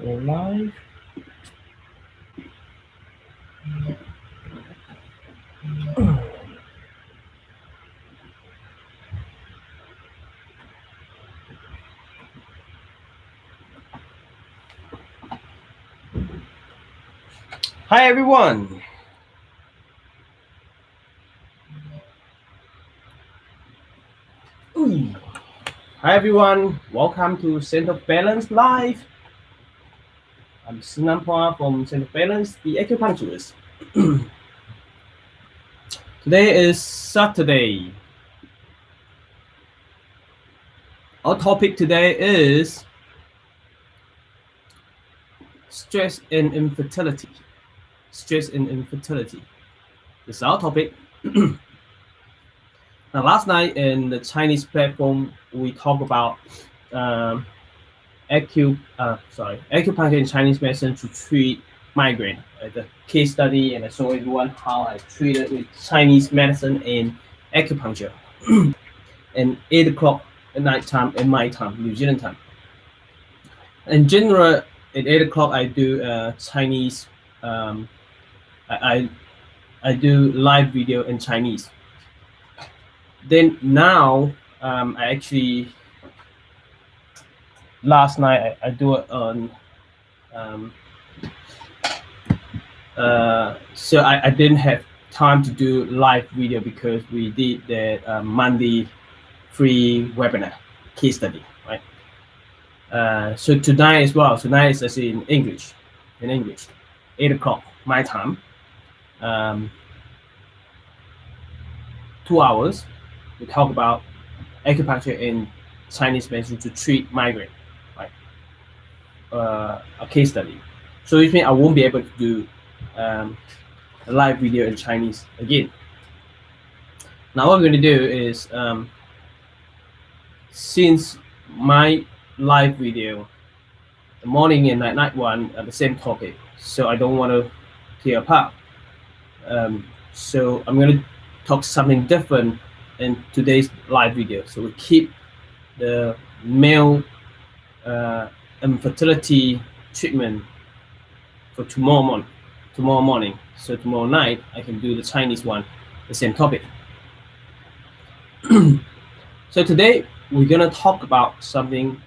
We're live. Hi everyone. Hi everyone. Welcome to Center of Balance Live. I'm Sinampua from Center of Balance, the acupuncturist. Today is Saturday. Our topic today is stress and infertility. Stress and infertility. This is our topic. Now, last night in the Chinese platform, we talked about acupuncture in Chinese medicine to treat migraine. The case study, and I showed everyone how I treated with Chinese medicine and acupuncture. And 8 o'clock at night time in my time, New Zealand time. In general, at 8 o'clock I do Chinese. I do live video in Chinese. Then now I actually last night I do it on so I didn't have time to do live video because we did the Monday free webinar case study, right? So tonight as well. Tonight is in English. 8 o'clock my time. 2 hours. We talk about acupuncture in Chinese medicine to treat migraine, right? A case study. So it means I won't be able to do a live video in Chinese again. Now what we're going to do is, since my live video, the morning and night one are the same topic, so I don't want to tear apart. So I'm going to talk something different in today's live video. So we keep the male infertility treatment for tomorrow morning. So tomorrow night I can do the Chinese one, the same topic. So today we're gonna talk about something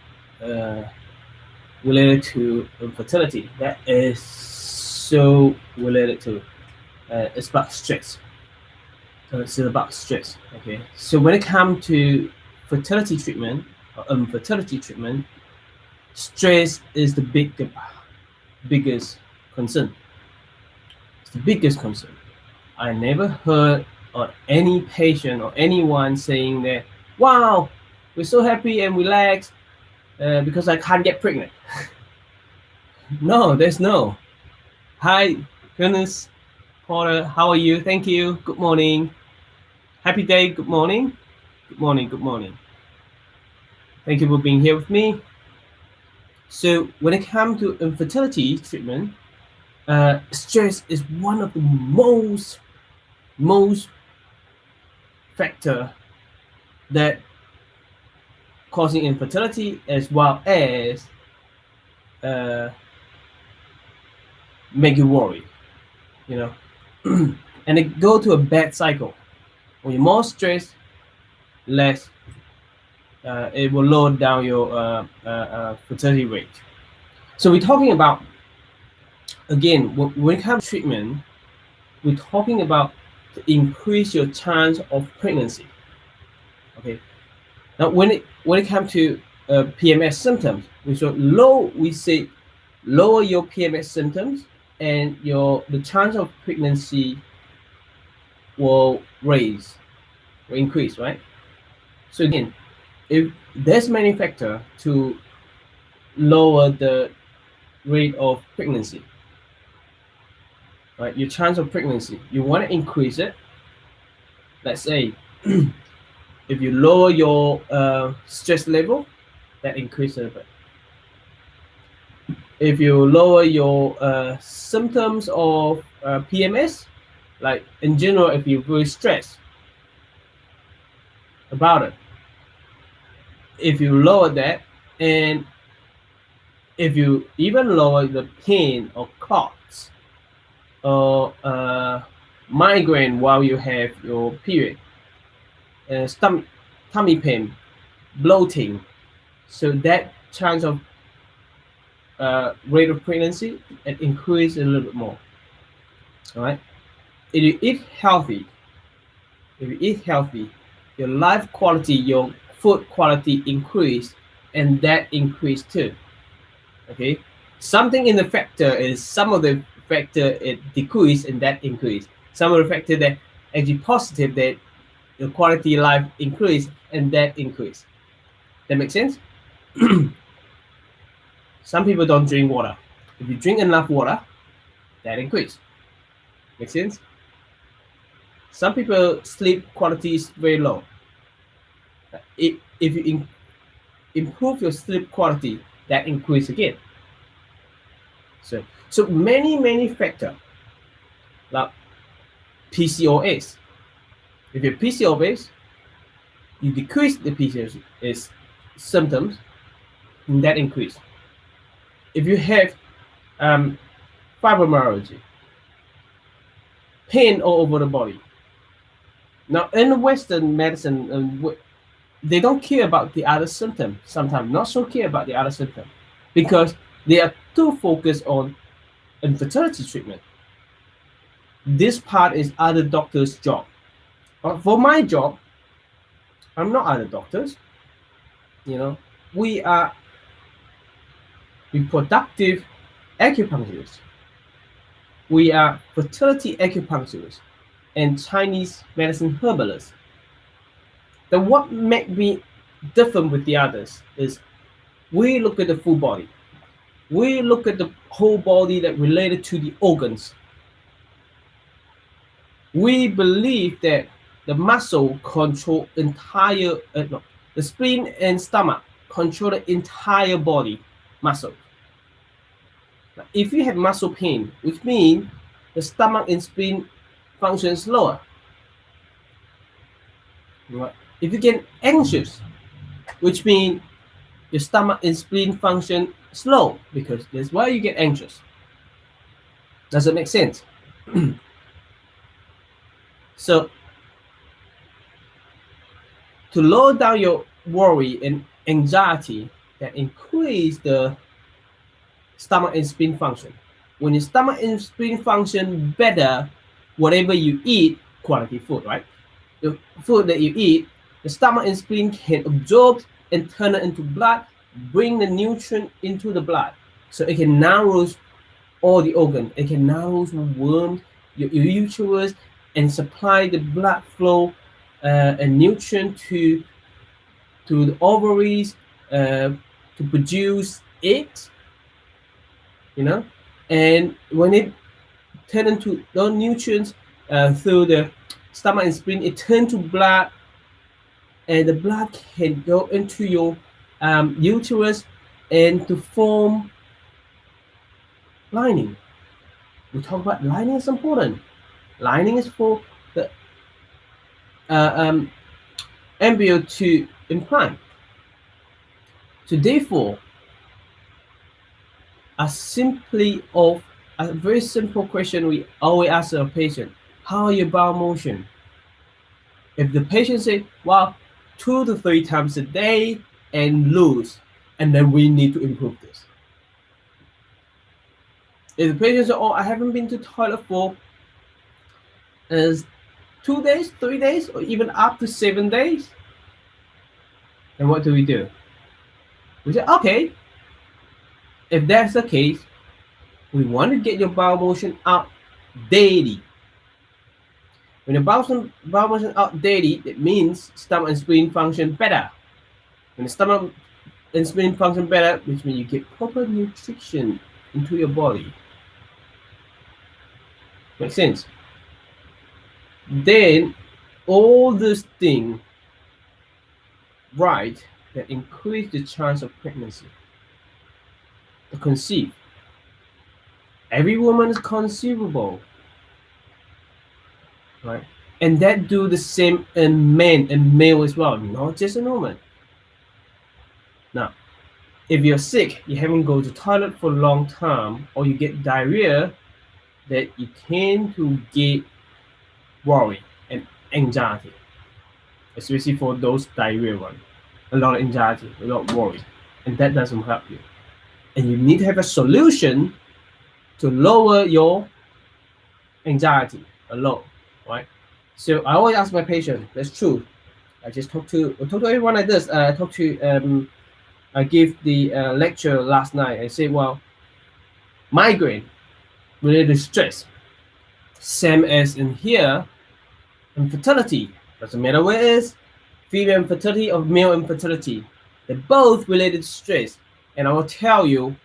related to infertility that is so related to it's about stress. It's about stress. Okay, so when it comes to fertility treatment or infertility treatment, stress is the biggest concern. It's the biggest concern. I never heard of any patient or anyone saying that, wow, we're so happy and relaxed because I can't get pregnant. No, there's no. Hi, goodness, Porter, how are you? Thank you. Good morning. Happy day. Good morning. Good morning. Thank you for being here with me. So when it comes to infertility treatment, stress is one of the most factor that causing infertility, as well as make you worry, you know, and it go to a bad cycle. When you're more stressed, less it will lower down your fertility rate. So we're talking about, again, when it comes to treatment, we're talking about to increase your chance of pregnancy. Okay. Now when it comes to PMS symptoms, we say lower your PMS symptoms, and the chance of pregnancy will increase, right? So again, if there's many factors to lower the rate of pregnancy, right? Your chance of pregnancy, you want to increase it. Let's say if you lower your stress level, that increases it. If you lower your symptoms of PMS, like in general, if you're very stressed about it, if you lower that, and if you even lower the pain or clots or migraine while you have your period, tummy pain, bloating, so that chance of rate of pregnancy it increase a little bit more. All right. If you eat healthy, your life quality, your food quality increase, and that increase too. Okay. Something in the factor is some of the factor it decrease and that increase. Some of the factor that actually positive that the quality of life increase and that increase. That makes sense? Some people don't drink water. If you drink enough water, that increase. Make sense? Some people sleep quality is very low. If you improve your sleep quality, that increase again. So many factors like PCOS. If you're PCOS, you decrease the PCOS symptoms, and that increase. If you have fibromyalgia, pain all over the body. Now, in Western medicine, they don't care about the other symptom. Sometimes not so care about the other symptom because they are too focused on infertility treatment. This part is other doctors' job. But for my job, I'm not other doctors. You know, we are reproductive acupuncturists. We are fertility acupuncturists and Chinese medicine herbalists. Then what makes me different with the others is we look at the full body. We look at the whole body that related to the organs. We believe that the muscle control entire, the spleen and stomach control the entire body muscle. Now, if you have muscle pain, which means the stomach and spleen function slower. If you get anxious, which means your stomach and spleen function slow, because that's why you get anxious. Does it make sense? So to lower down your worry and anxiety, that increase the stomach and spleen function. When your stomach and spleen function better, whatever you eat, quality food, right? The food that you eat, the stomach and spleen can absorb and turn it into blood, bring the nutrient into the blood. So it can nourish all the organs. It can nourish the worms, your uterus, and supply the blood flow and nutrient to the ovaries to produce eggs, you know. And when it turn into those nutrients through the stomach and spleen, it turn to blood, and the blood can go into your uterus and to form lining. We talk about lining is important. Lining is for the embryo to implant. So therefore, a very simple question we always ask our patient: how are your bowel motion? If the patient say, well, 2 to 3 times a day and loose, and then we need to improve this. If the patient says, oh, I haven't been to the toilet for 2 days, 3 days, or even up to 7 days, then what do? We say, okay, if that's the case, we want to get your bowel motion out daily. When the bowel motion out daily, it means stomach and spleen function better. When the stomach and spleen function better, which means you get proper nutrition into your body. Makes sense? Then all this thing, right, that increase the chance of pregnancy, to conceive. Every woman is conceivable, right? And that do the same in men and male as well, not just in women. Now, if you're sick, you haven't go to toilet for a long time, or you get diarrhea, that you tend to get worry and anxiety, especially for those diarrhea one. A lot of anxiety, a lot of worry, and that doesn't help you. And you need to have a solution to lower your anxiety a lot, right? So I always ask my patient. That's true. I just talk to everyone like this. I gave the lecture last night. I said, well, migraine related to stress, same as in here, infertility. Doesn't matter where it is, female infertility or male infertility. They're both related to stress. And I will tell you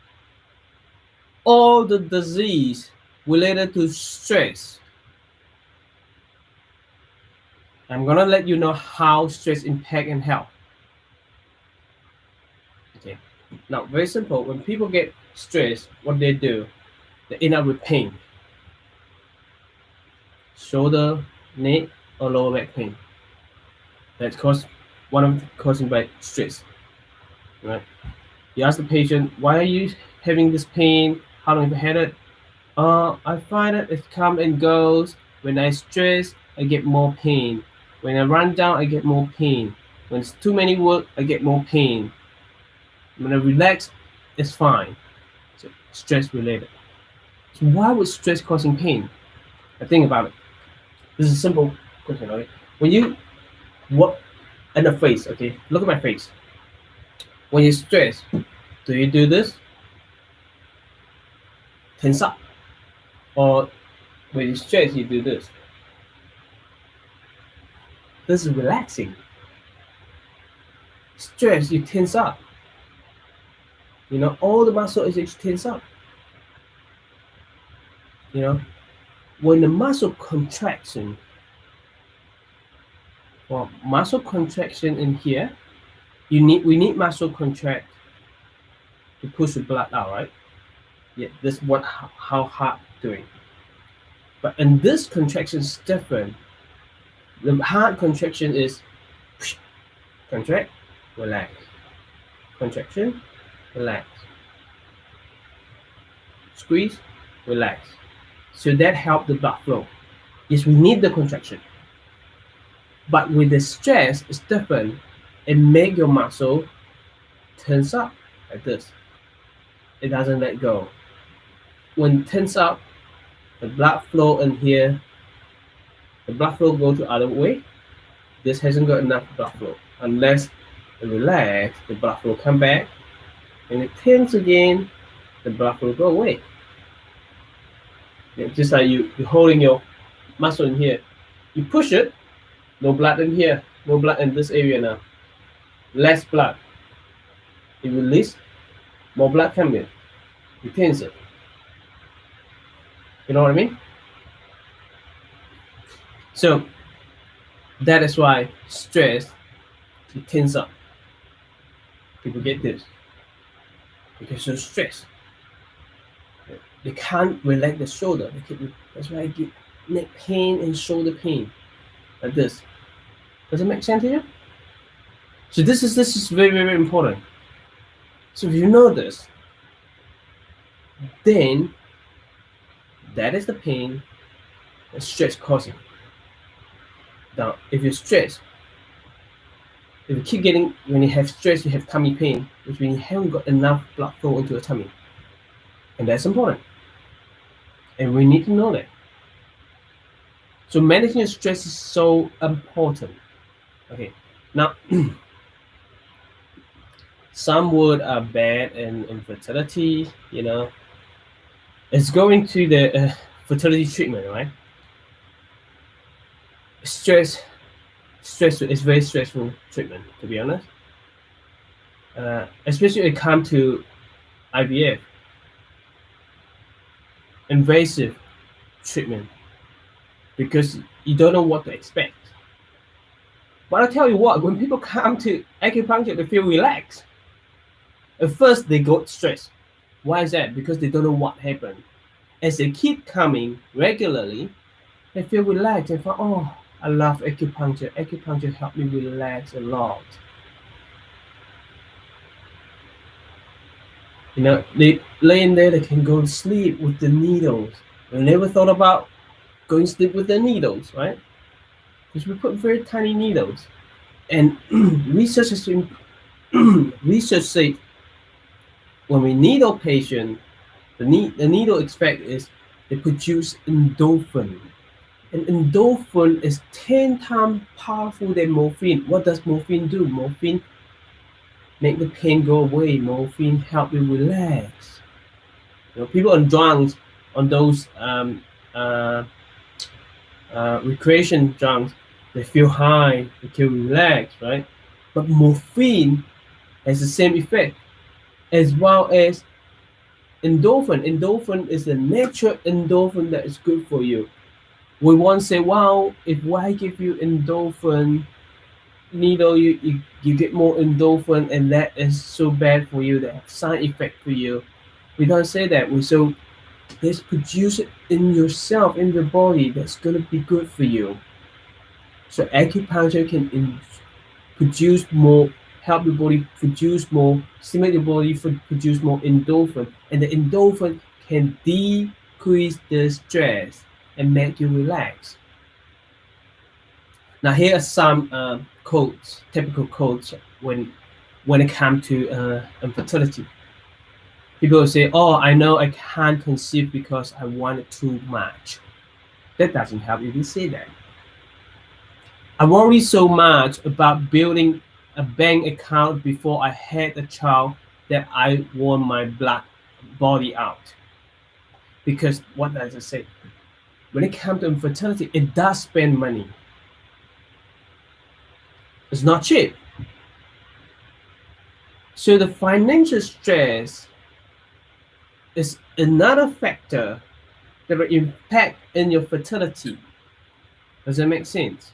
all the disease related to stress. I'm gonna let you know how stress impact and health. Okay. Now, very simple. When people get stressed, what they do, they end up with pain. Shoulder, neck, or lower back pain. That's one of the causing by stress. Right? You ask the patient, why are you having this pain? How long have you had it? I find it comes and goes. When I stress, I get more pain. When I run down, I get more pain. When it's too many work, I get more pain. When I relax, it's fine. So stress related. So why would stress causing pain? I think about it. This is a simple question, okay? When you work in the face, okay? Look at my face. When you're stressed, do you do this? Tense up. Or when you're stressed, you do this. This is relaxing. Stress, you tense up. You know, all the muscle is actually tense up. You know, when the muscle contraction, well, muscle contraction in here, we need muscle contract to push the blood out, right? Yeah, this is how heart doing. But in this contraction is different. The heart contraction is contract, relax, contraction, relax, squeeze, relax. So that helps the blood flow. Yes, we need the contraction. But with the stress, it's different. It makes your muscle tense up like this. It doesn't let go. When tense up, the blood flow in here, the blood flow go to other way. This hasn't got enough blood flow. Unless it relax, the blood flow come back. And it tense again, the blood flow go away. It's just like you're holding your muscle in here. You push it, no blood in here, no blood in this area now. Less blood. You release, more blood come in. You tense it. You know what I mean? So that is why stress, you tense up. People get this because they're stressed. They can't relax the shoulder. That's why I get neck pain and shoulder pain like this. Does it make sense to you? So this is very, very important. So if you know this, then that is the pain that stress causing. Now, if you're stressed, if you keep getting, when you have stress, you have tummy pain, which means you haven't got enough blood flow into your tummy. And that's important. And we need to know that. So managing your stress is so important. Okay, now some words are bad in infertility, you know. It's going to the fertility treatment, right? Stress is very stressful treatment, to be honest. Especially when it comes to IVF. Invasive treatment, because you don't know what to expect. But I tell you what, when people come to acupuncture, they feel relaxed. At first, they got stressed. Why is that? Because they don't know what happened. As they keep coming regularly, they feel relaxed. They feel, oh, I love acupuncture. Acupuncture helped me relax a lot. You know, they laying there, they can go to sleep with the needles. They never thought about going to sleep with the needles, right? Because we put very tiny needles. And research has been research say when we needle patient, the needle effect is they produce endorphin. And endorphin is 10 times powerful than morphine. What does morphine do? Morphine make the pain go away. Morphine help you relax. You know, people on drugs, on those recreation drugs, they feel high, they feel relaxed, right? But morphine has the same effect, as well as endorphin. Endorphin is the natural endorphin that is good for you. We once say, wow, if I give you endorphin needle, you get more endorphin, and that is so bad for you, that have side effect for you. We don't say that. We so let's produce it in yourself, in your body, that's gonna be good for you. So acupuncture can produce more, help your body produce more, stimulate your body for produce more endorphin, and the endorphin can decrease the stress and make you relax. Now here are some quotes, typical quotes when it comes to infertility. People say, "Oh, I know I can't conceive because I wanted too much." That doesn't help if you say that. I worry so much about building a bank account before I had a child that I want my blood body out. Because what does it say? When it comes to infertility, it does spend money. It's not cheap. So the financial stress is another factor that will impact in your fertility. Does that make sense?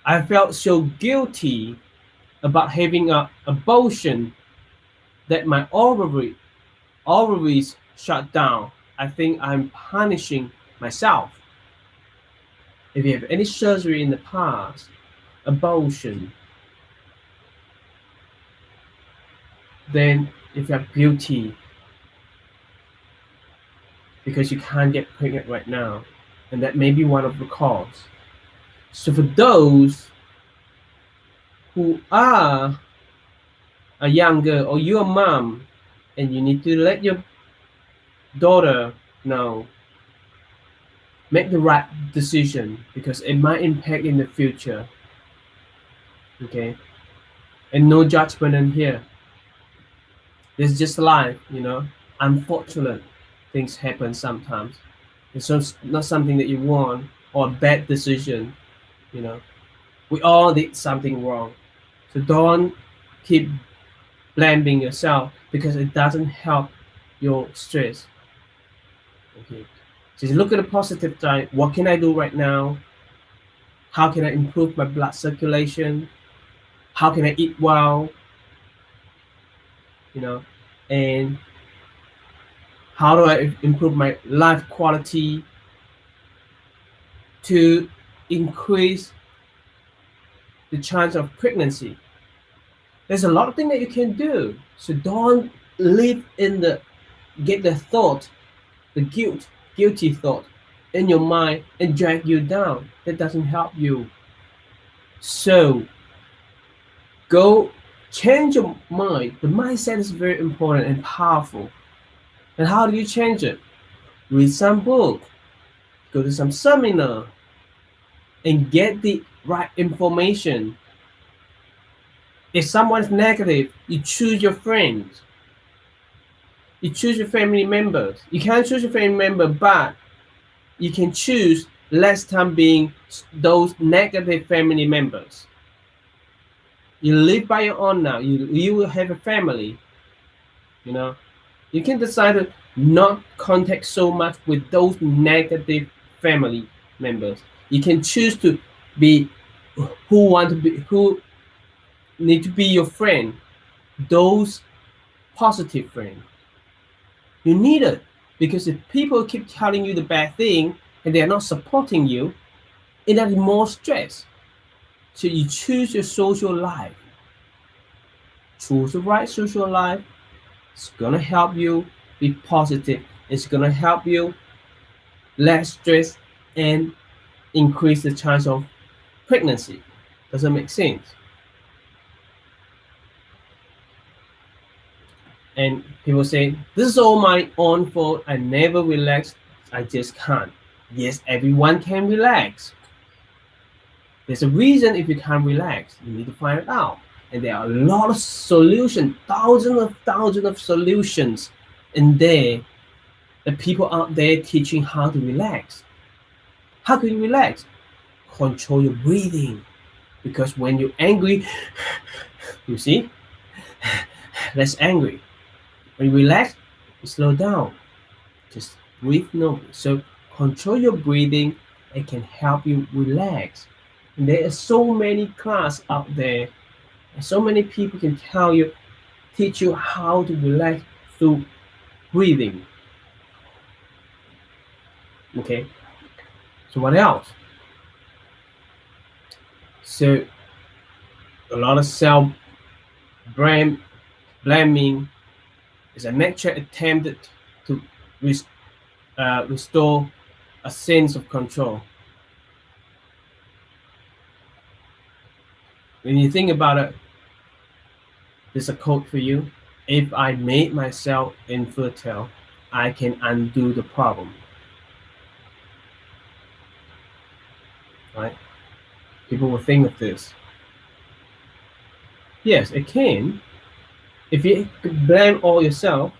I felt so guilty about having an abortion that my ovaries shut down. I think I'm punishing myself. If you have any surgery in the past, abortion, then you feel guilty because you can't get pregnant right now, and that may be one of the cause. So for those who are a young girl, or you're a mom and you need to let your daughter know, make the right decision, because it might impact in the future. Okay, and no judgment in here. It's just life, you know. Unfortunate things happen sometimes. It's not something that you want, or a bad decision, you know. We all did something wrong, so don't keep blaming yourself, because it doesn't help your stress. Okay, so look at the positive side. What can I do right now? How can I improve my blood circulation? How can I eat well? You know, and how do I improve my life quality to increase the chance of pregnancy? There's a lot of things that you can do. So don't live in get the thought, the guilty thought in your mind and drag you down. That doesn't help you. So go change your mind. The mindset is very important and powerful. And how do you change it? Read some book, go to some seminar, and get the right information. If someone's negative, you choose your friends. You choose your family members. You can't choose your family member, but you can choose less time being those negative family members. You live by your own now. You will have a family. You know, you can decide to not contact so much with those negative family members. You can choose to be who need to be your friend, those positive friends. You need it, because if people keep telling you the bad thing and they are not supporting you, it adds more stress. So you choose your social life. choose the right social life. It's gonna help you be positive. It's gonna help you less stress and increase the chance of pregnancy. Does that make sense? And people say, this is all my own fault. I never relax. I just can't. Yes, everyone can relax. There's a reason if you can't relax. You need to find it out. And there are a lot of solutions, thousands of solutions in there. The people out there teaching how to relax. How can you relax? Control your breathing. Because when you're angry, you see, less angry. When you relax, you slow down. Just breathe normally. So control your breathing. It can help you relax. And there are so many classes out there. And so many people can teach you how to relax through breathing. Okay. So what else? So a lot of self-blaming is a natural attempt to restore a sense of control. When you think about it, there's a quote for you. If I made myself infertile, I can undo the problem. Right? People will think of this. Yes, it can. If you blame all yourself,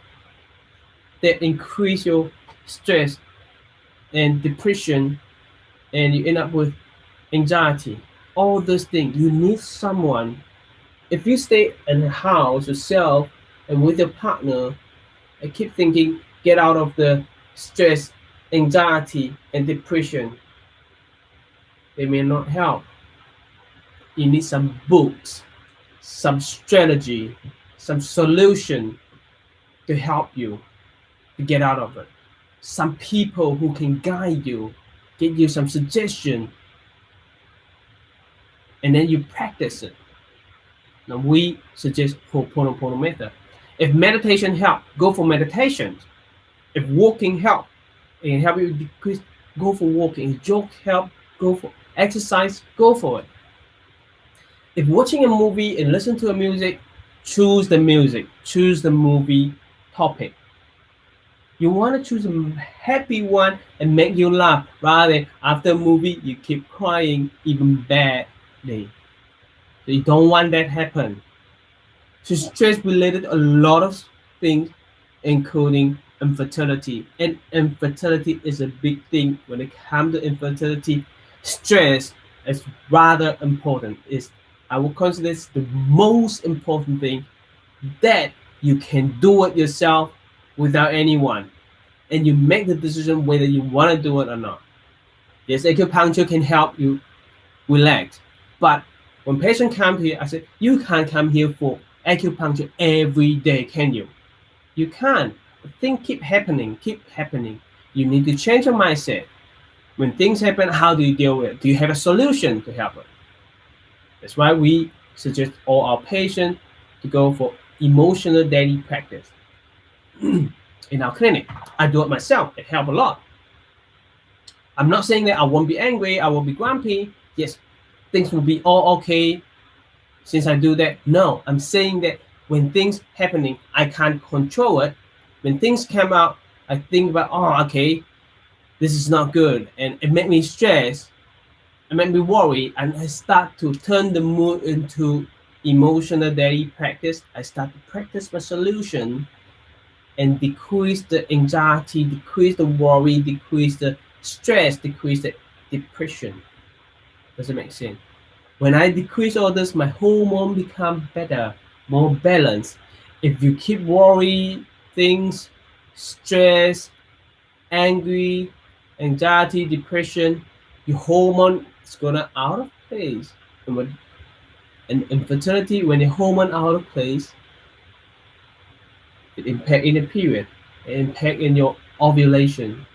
that increase your stress and depression, and you end up with anxiety. All those things. You need someone. If you stay in the house yourself and with your partner, I keep thinking, get out of the stress, anxiety, and depression. They may not help. You need some books, some strategy, some solution to help you to get out of it. Some people who can guide you, give you some suggestion, and then you practice it. Now we suggest Ho'oponopono method. If meditation help, go for meditation. If walking help, it can help you decrease, go for walking. If jog help, go for exercise, go for it. If watching a movie and listen to a music, choose the music, choose the movie topic. You want to choose a happy one and make you laugh, rather than after a movie you keep crying even badly. You don't want that happen. So stress related a lot of things, including infertility. And infertility is a big thing. When it comes to infertility, stress is rather important. I would consider this the most important thing, that you can do it yourself without anyone, and you make the decision whether you want to do it or not. Yes, acupuncture can help you relax, but when patients come here, I said, you can't come here for acupuncture every day, can you? You can't. Things keep happening. You need to change your mindset. When things happen, how do you deal with it? Do you have a solution to help it? That's why we suggest all our patients to go for emotional daily practice. In our clinic, I do it myself. It helps a lot. I'm not saying that I won't be angry, I won't be grumpy. Yes, things will be all okay since I do that. No, I'm saying that when things happening, I can't control it. When things come out, I think about, oh, okay, this is not good, and it made me stress. It made me worry, and I start to turn the mood into emotional daily practice. I start to practice my solution and decrease the anxiety, decrease the worry, decrease the stress, decrease the depression. Does it make sense? When I decrease all this, my hormone become better, more balanced. If you keep worry things, stress, angry, anxiety, depression, your hormone is gonna out of place. And infertility, when the hormone out of place, it impact in the period, it impact in your ovulation.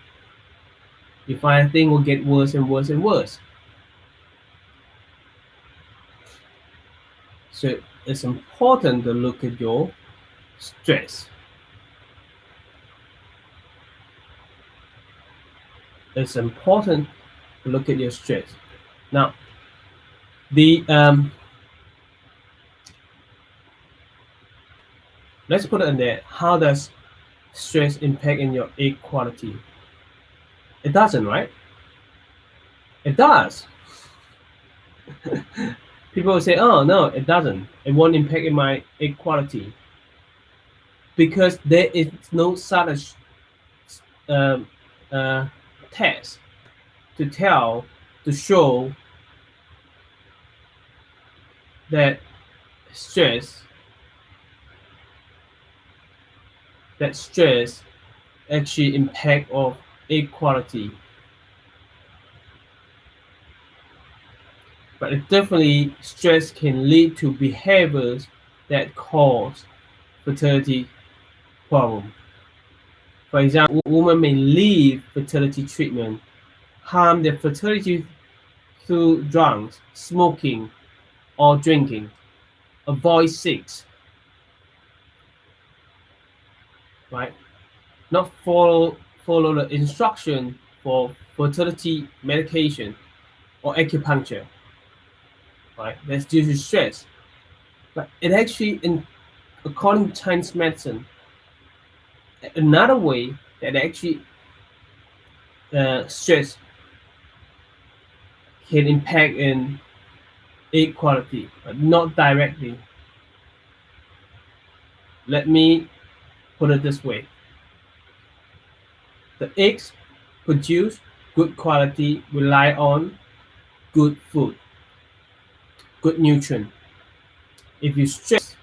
You find things will get worse and worse and worse. So it's important to look at your stress. It's important to look at your stress. Now, let's put it in there. How does stress impact in your egg quality? It doesn't, right? It does. People will say, oh no, it doesn't. It won't impact in my egg quality. Because there is no such test to show that stress actually impact of egg quality. But it definitely, stress can lead to behaviors that cause fertility problem. For example, women may leave fertility treatment, harm their fertility through drugs, smoking, or drinking, avoid sex, right? Not follow the instruction for fertility medication or acupuncture, right? That's due to stress. But it actually, according to Chinese medicine, another way that actually stress can impact in egg quality, but not directly. Let me put it this way. The eggs produced good quality rely on good food, good nutrient. If you stress,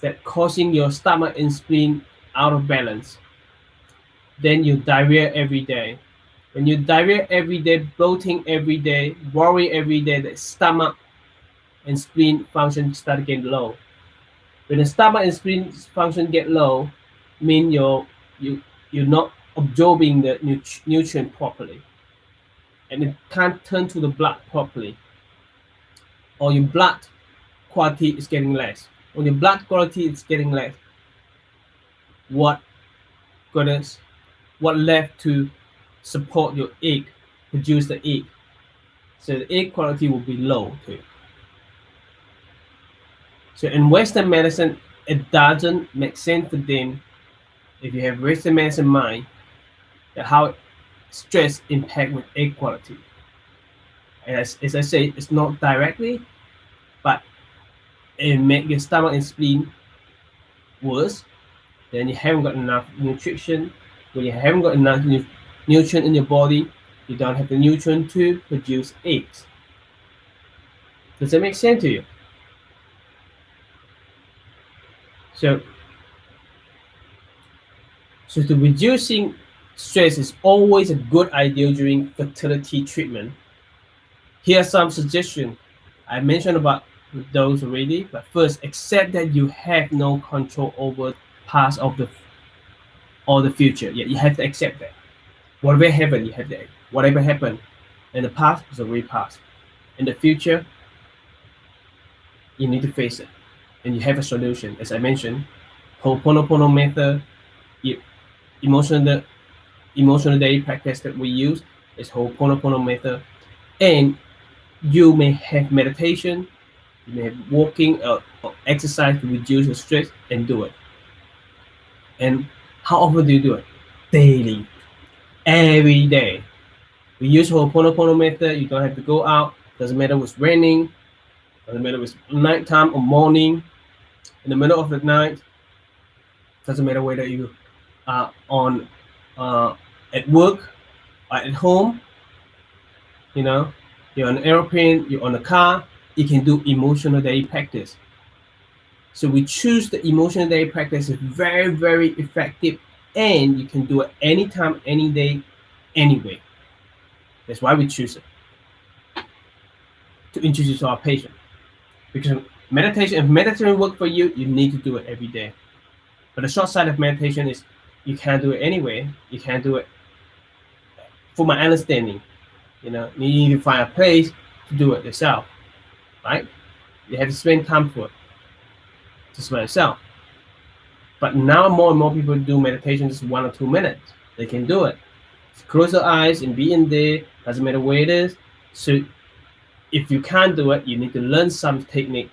that causing your stomach and spleen out of balance, then you diarrhea every day. When you diarrhea every day, bloating every day, worry every day, the stomach and spleen function start getting low. When the stomach and spleen function get low, mean you're not absorbing the nutrient properly, and it can't turn to the blood properly, or your blood quality is getting less. When your blood quality is getting less, what left to support your egg, produce the egg? So the egg quality will be low too. So in Western medicine, it doesn't make sense for them, if you have Western medicine in mind, that how stress impact with egg quality. And as I say, it's not directly, but it make your stomach and spleen worse. Then you haven't got enough nutrition. When you haven't got enough nutrient in your body, you don't have the nutrient to produce eggs. Does that make sense to you? So to reducing stress is always a good idea during fertility treatment. Here are some suggestions. I mentioned about those already, but first, accept that you have no control over past of the future. Yeah, you have to accept that. Whatever happened, you have to. Whatever happened in the past is already past. In the future, you need to face it, and you have a solution. As I mentioned, Ho'oponopono method, emotional daily practice that we use is Ho'oponopono method, and you may have meditation, you may have walking or exercise to reduce the stress, and do it. And how often do you do it? Daily, every day. We use Ho'oponopono method. You don't have to go out. Doesn't matter if it's raining, doesn't matter if it's nighttime or morning, in the middle of the night. Doesn't matter whether you are on at work or at home. You know, you're on an airplane, you're on a car. You can do emotional daily practice. So we choose the emotional daily practice is very, very effective, and you can do it anytime, any day, anyway. That's why we choose it to introduce to our patient. Because meditation, if meditation works for you, you need to do it every day. But the short side of meditation is you can't do it anyway. You can't do it. For my understanding, you need to find a place to do it yourself, right? You have to spend time for it. just by itself. But now more and more people do meditation just 1 or 2 minutes. They can do it. Just close your eyes and be in there. Doesn't matter where it is. So if you can't do it, you need to learn some technique,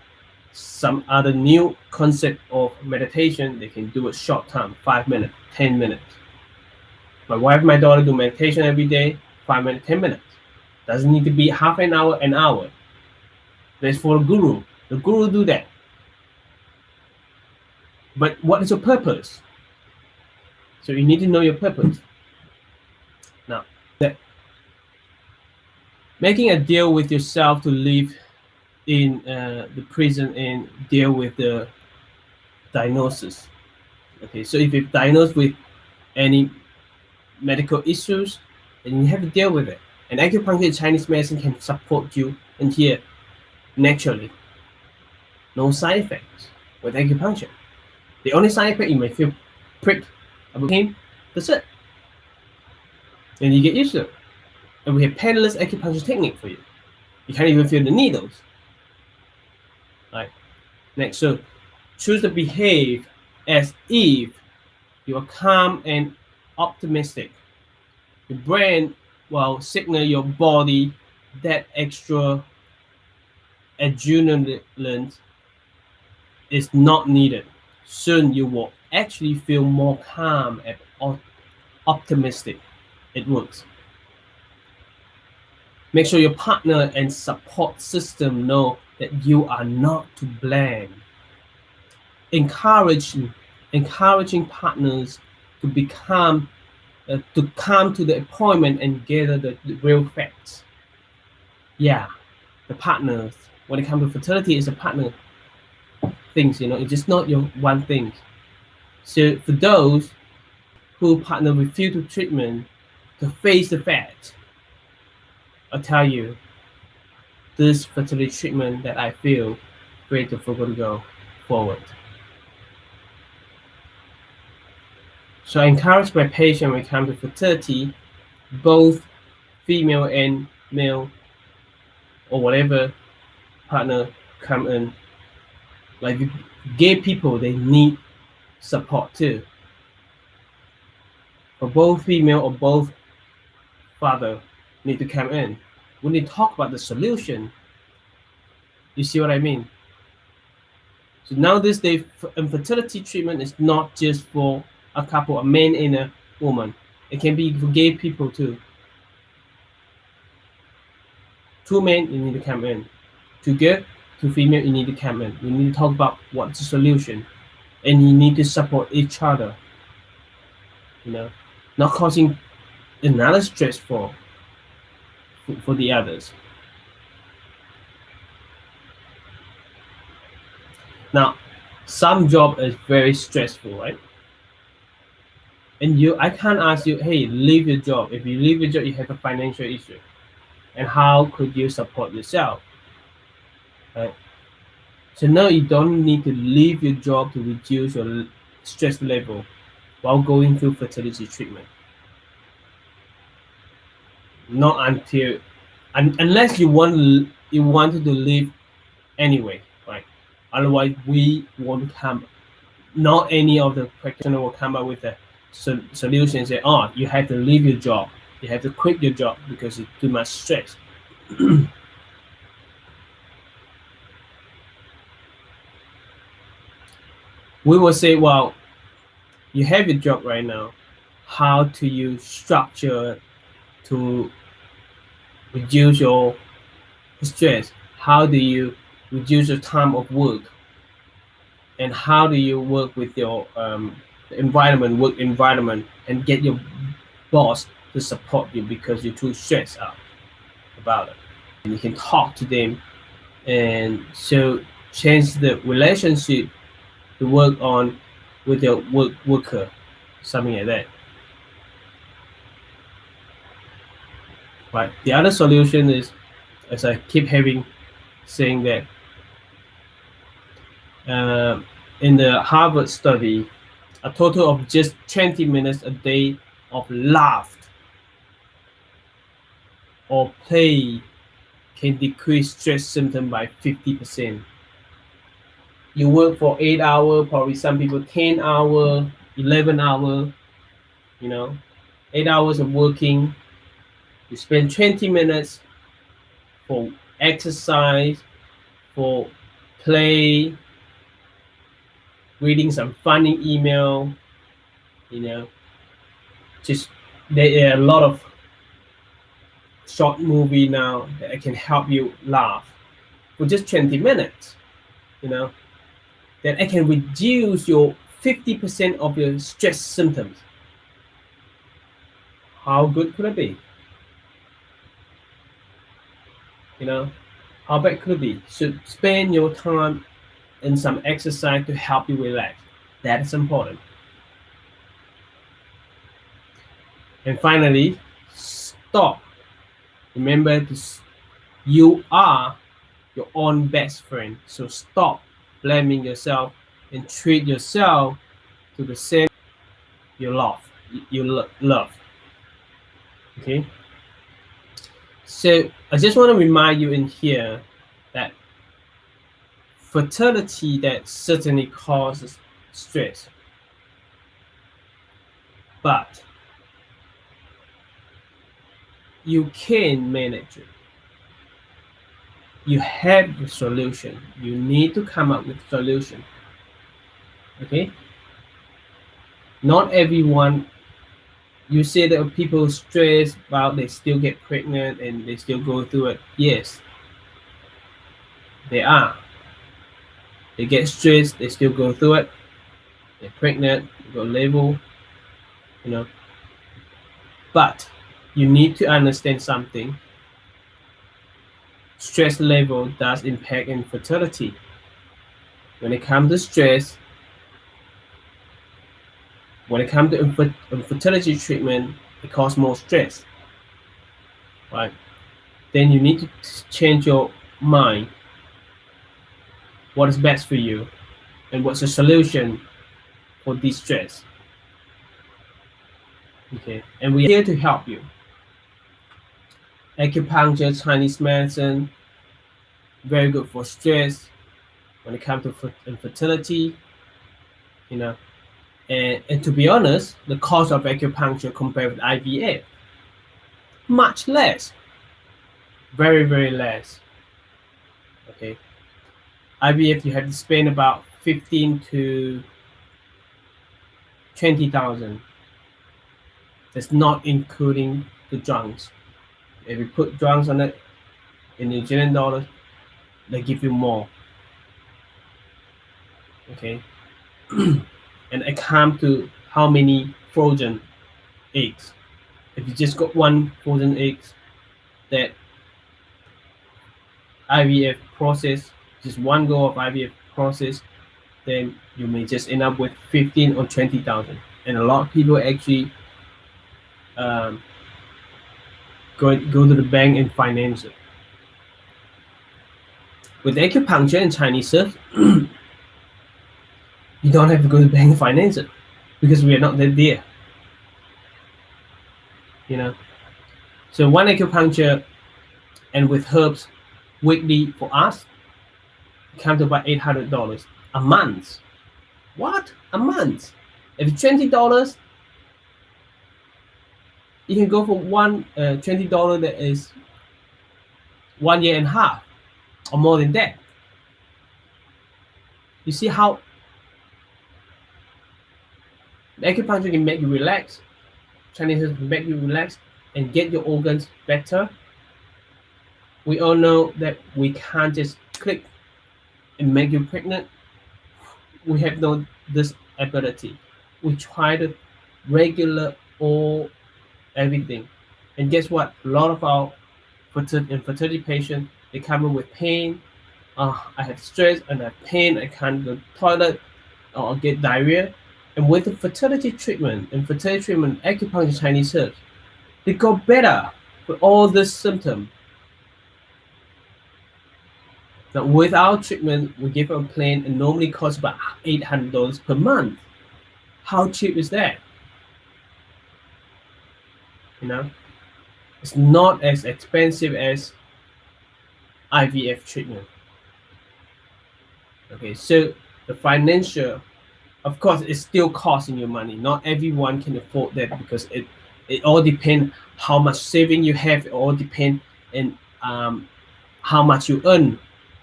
some other new concept of meditation. They can do it short time, 5 minutes, 10 minutes. My wife, my daughter do meditation every day, 5 minutes, 10 minutes. Doesn't need to be half an hour, an hour. That's for a guru. The guru do that. But what is your purpose? So you need to know your purpose. Now, making a deal with yourself to live in the prison and deal with the diagnosis. Okay, so if you're diagnosed with any medical issues, then you have to deal with it. And acupuncture and Chinese medicine can support you in here naturally. No side effects with acupuncture. The only side effect, you may feel pricked a pain. That's it. And you get used to it. And we have painless acupuncture technique for you. You can't even feel the needles. Right. Next, so choose to behave as if you are calm and optimistic. Your brain will signal your body that extra adrenaline is not needed. Soon you will actually feel more calm and optimistic. It works. Make sure your partner and support system know that you are not to blame. Encouraging partners to come to the appointment and gather the real facts. Yeah, the partners, when it comes to fertility, is a partner things, it's just not your one thing. So for those who partner refuse to treatment to face the fact, I'll tell you, this fertility treatment that I feel great to go forward. So I encourage my patient when it comes to fertility, both female and male, or whatever partner come in. Like gay people, they need support too. For both female or both father need to come in. We need to talk about the solution. You see what I mean? So now this day, infertility treatment is not just for a couple, a man and a woman. It can be for gay people too. 2 men, you need to come in. 2 girls, 2 female, you need to come in. You need to talk about what's the solution. And you need to support each other. Not causing another stress for the others. Now, some job is very stressful, right? And I can't ask you, hey, leave your job. If you leave your job, you have a financial issue. And how could you support yourself? Right? So now you don't need to leave your job to reduce your stress level while going through fertility treatment. Not unless you wanted to leave anyway, right? Otherwise, we won't come. Not any of the practitioners will come up with a solution and say, "Oh, you have to leave your job. You have to quit your job because it's too much stress." We will say, well, you have your job right now. How do you structure to reduce your stress? How do you reduce your time of work? And how do you work with your work environment, and get your boss to support you because you're too stressed out about it? And you can talk to them, and so change the relationship to work on with your worker, something like that. Right. The other solution is, as I keep saying that in the Harvard study, a total of just 20 minutes a day of laugh or play can decrease stress symptoms by 50%. You work for 8 hours, probably some people 10 hours, 11 hours, 8 hours of working. You spend 20 minutes for exercise, for play, reading some funny email, just there are a lot of short movie now that can help you laugh for just 20 minutes, that I can reduce your 50% of your stress symptoms. How good could it be? How bad could it be? So spend your time in some exercise to help you relax. That is important. And finally, stop. Remember, you are your own best friend. So stop blaming yourself and treat yourself to the same you love. Okay. So I just want to remind you in here that fertility that certainly causes stress, but you can manage it. You have the solution. You need to come up with a solution. Okay? Not everyone, you say that people stress about they still get pregnant and they still go through it. Yes, they are. They get stressed, they still go through it. They're pregnant, they go label, But you need to understand something. Stress level does impact infertility. When it comes to stress, when it comes to infertility treatment, it causes more stress, right? Then you need to change your mind. What is best for you, and what's the solution for this stress? Okay, and we're here to help you. Acupuncture, Chinese medicine, very good for stress. When it comes to infertility, and to be honest, the cost of acupuncture compared with IVF, much less, very, very less. Okay, IVF you have to spend about 15 to 20,000. That's not including the drugs. If you put drugs on it in New Zealand dollars, they give you more. Okay. And I come to how many frozen eggs. If you just got one frozen eggs, that IVF process, just one go of IVF process, then you may just end up with 15 or 20,000. And a lot of people actually go to the bank and finance it. With acupuncture and Chinese herbs, you don't have to go to the bank and finance it because we are not there. So one acupuncture and with herbs weekly for us comes to about $800 a month. What? A month? If it's $20, you can go for one $20 that is 1.5 years or more than that. You see how acupuncture can make you relax, Chinese can make you relax and get your organs better. We all know that we can't just click and make you pregnant. We have no this ability. We try to regulate everything, and guess what? A lot of our infertility patients, they come in with pain. I have stress and I have pain. I can't go to the toilet or get diarrhea. And with the fertility treatment, acupuncture, Chinese herbs, they go better with all this symptom. Now, with our treatment, we give a plan and normally costs about $800 per month. How cheap is that? It's not as expensive as IVF treatment. Okay, so the financial, of course, it's still costing you money. Not everyone can afford that, because it all depends how much saving you have. It all depends in how much you earn,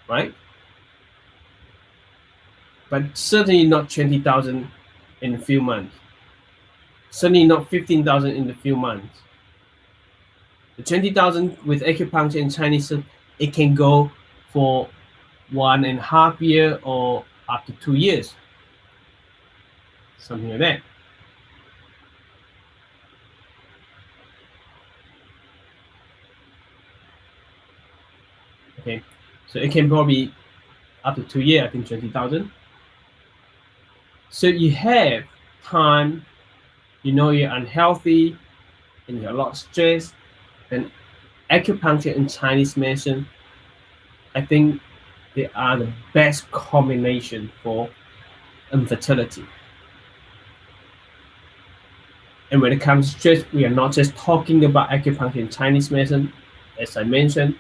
right? But certainly not 20,000 in a few months. Certainly not 15,000 in a few months. The 20,000 with acupuncture and Chinese, it can go for 1.5 years or up to 2 years, something like that. Okay, so it can probably up to 2 years, I think 20,000. So you have time, you know you're unhealthy and you're a lot of stress, then acupuncture and Chinese medicine, I think they are the best combination for infertility. And when it comes to stress, we are not just talking about acupuncture and Chinese medicine. As I mentioned,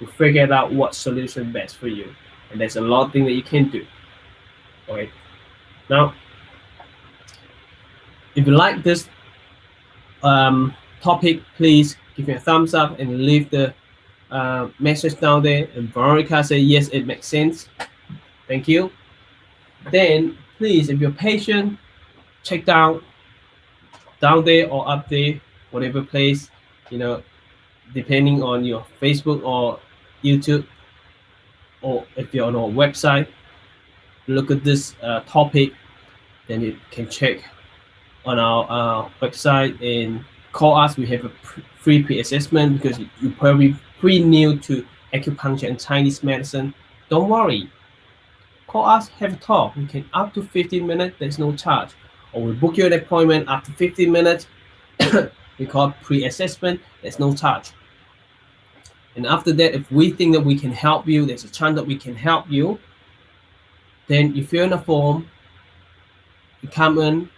we figured out what solution best for you. And there's a lot of things that you can do. Okay. Now, if you like this topic, please give me a thumbs up and leave the message down there. And Veronica say, yes, it makes sense. Thank you. Then, please, if you're patient, check down there or up there, whatever place, you know, depending on your Facebook or YouTube, or if you're on our website, look at this topic, then you can check on our website and call us. We have a free pre-assessment, because you're probably pretty new to acupuncture and Chinese medicine. Don't worry, call us, have a talk. We can up to 15 minutes, there's no charge. Or we book you an appointment after 15 minutes. We call it pre-assessment, there's no charge. And after that, if we think that we can help you, there's a chance that we can help you, then you fill in a form, you come in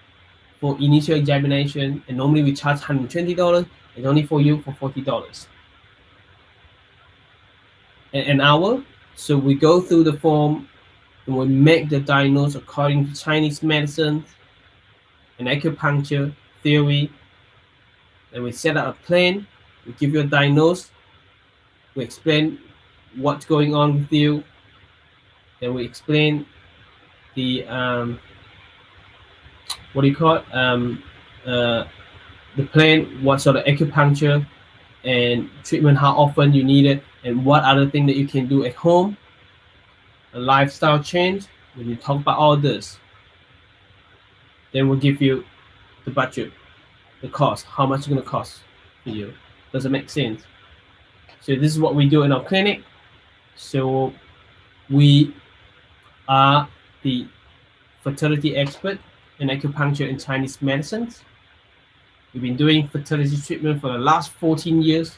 for initial examination, and normally we charge $120, it's only for you for $40 an hour. So we go through the form and we make the diagnosis according to Chinese medicine and acupuncture theory. And we set up a plan, we give you a diagnosis, we explain what's going on with you, then we explain the what do you call it, the plan, what sort of acupuncture and treatment, how often you need it, and what other thing that you can do at home, a lifestyle change. When you talk about all this, then we'll give you the budget, the cost, how much it's going to cost for you. Does it make sense? So this is what we do in our clinic. So we are the fertility expert in acupuncture and Chinese medicines. We've been doing fertility treatment for the last 14 years.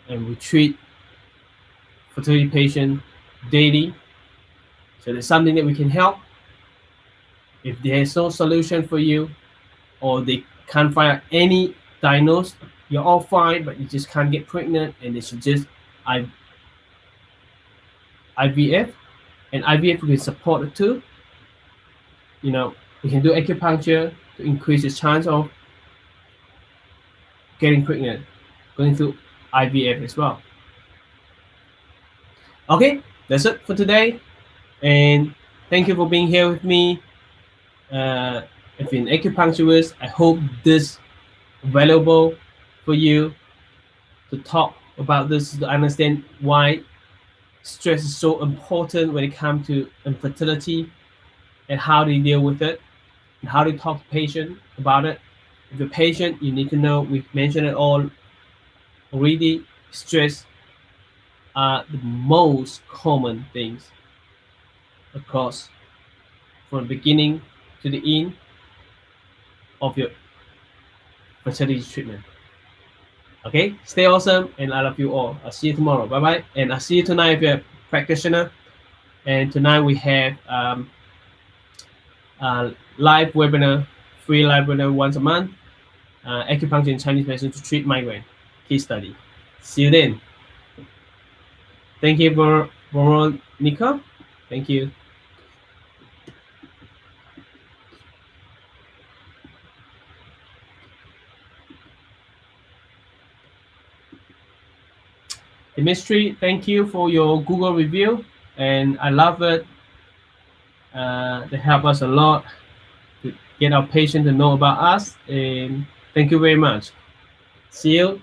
And we treat fertility patients daily. So there's something that we can help. If there's no solution for you, or they can't find any diagnosis, you're all fine, but you just can't get pregnant, and they should just IVF. And IVF we can support it too. You know, we can do acupuncture to increase the chance of getting pregnant, going through IVF as well. Okay, that's it for today, and thank you for being here with me. If you're an acupuncturist, I hope this is valuable for you to talk about this, to understand why stress is so important when it comes to infertility, and how they deal with it, and how they talk to patient about it. If you're a patient, you need to know, we've mentioned it all already, stress are the most common things across, from the beginning to the end of your fertility treatment. Okay, stay awesome, and I love you all. I'll see you tomorrow. Bye bye, and I'll see you tonight if you're a practitioner. And tonight we have live webinar, free live webinar once a month, acupuncture and Chinese medicine to treat migraine, case study. See you then. Thank you, Veronica. Thank you. Dimitri, thank you for your Google review, and I love it. They help us a lot to get our patients to know about us, and thank you very much. See you.